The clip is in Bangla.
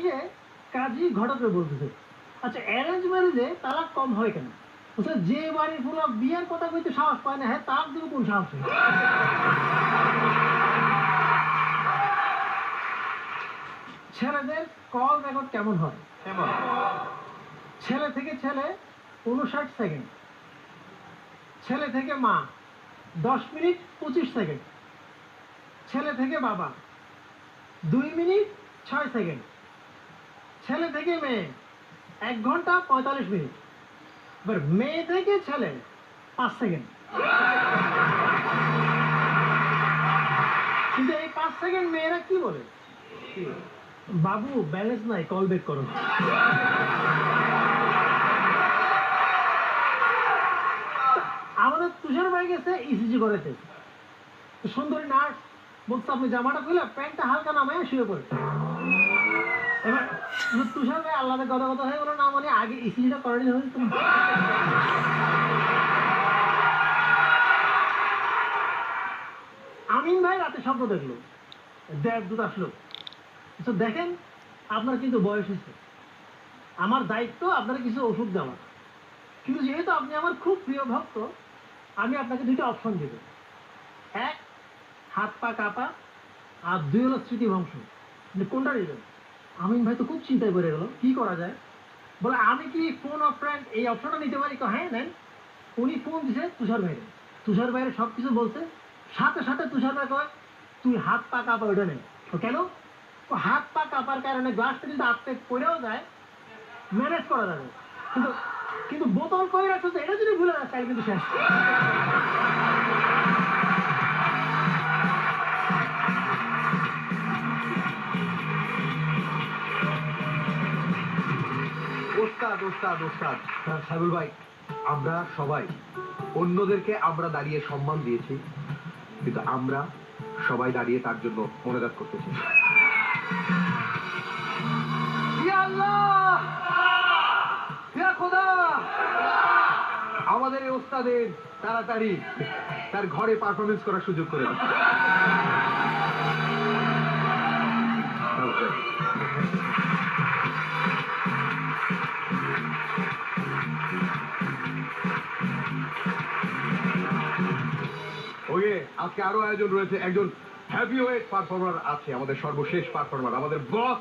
এসে কাজী ঘটকরে বলতেছে, আচ্ছা অ্যারেঞ্জ ম্যারেজে তালাক কম হয় কেন? বলছে যে বাড়ির পোলা বিয়ের কথা কইতে সাহস পায় না, হ্যাঁ তার দিকে কোন সাহস হয়? ছেলেদের কল রেকর্ড কেমন হয়? ছেলে থেকে ছেলে 59 সেকেন্ড, ছেলে থেকে মা 10 মিনিট 25 সেকেন্ড, ছেলে থেকে বাবা 2 মিনিট 6 সেকেন্ড, ছেলে থেকে মেয়ে 1 ঘন্টা 45 মিনিট, এবার মেয়ে থেকে ছেলে 5 সেকেন্ড। কিন্তু এই 5 সেকেন্ড মেয়েরা কি বলে? বাবু ব্যালেন্স নাই, কল ব্যাক করো। আমাদের তুষার ভাই গেছে ইসিজি করেছে, সুন্দরী নার্স বলছে আপনি জামাটা খুলে প্যান্টটা হালকা নামায় শুয়ে পড়ে। এবার তুষার ভাই আল্লাহর কথা কথা হয়ে বলো না, মানে আগে ইসিজিটা করেনি হয়েছে তুমি। আমিন ভাই রাতে স্বপ্ন দেখলো দেবদূত আসলো, তো দেখেন আপনার কিন্তু বয়স হয়েছে, আমার দায়িত্ব আপনার কিছু ওষুধ দেওয়া, কিন্তু যেহেতু আপনি আমার খুব প্রিয় ভক্ত, আমি আপনাকে দুইটা অপশন দেব। এক, হাত পা কাঁপা, আর 2 হলো স্মৃতিভ্রংশ। কোনটা নেবেন? আমিন ভাই তো খুব চিন্তায় পড়ে গেল, কি করা যায়? বলে আমি কি ফোন অফ ফ্রেন্ড এই অপশনটা নিতে পারি? হ্যাঁ নেন। উনি ফোন দিছে তুষার ভাইরে, তুষার ভাইরে সব কিছু বলছে, সাথে সাথে তুষার ভাই কয় তুই হাত পা কাঁপা ওইটা নেই। কেন? হাত পা কাঁপার কারণে গ্লাসটা কিন্তু আটকে পড়েও যায়, ম্যানেজ করা যাবে, কিন্তু কিন্তু বোতল কই রাখছো এটা যদি ভুলে যায় তাই কিন্তু শেষ। ওস্তাদ ওস্তাদ ওস্তাদ সাইবুল ভাই, আমরা সবাই অন্যদেরকে আমরা দাঁড়িয়ে সম্মান দিয়েছি, কিন্তু আমরা সবাই দাঁড়িয়ে তার জন্য মনোজাত করতেছি। ইয়া আল্লাহ, ইয়া খোদা, আমাদের এই ওস্তাদের তাড়াতাড়ি তার ঘরে পারফরমেন্স করার সুযোগ করে দাও। ওকে, আজকে আরো আয়োজন রয়েছে, একজন হেভিওয়েট পারফর্মার আছে, আমাদের সর্বশেষ পারফর্মার, আমাদের বস।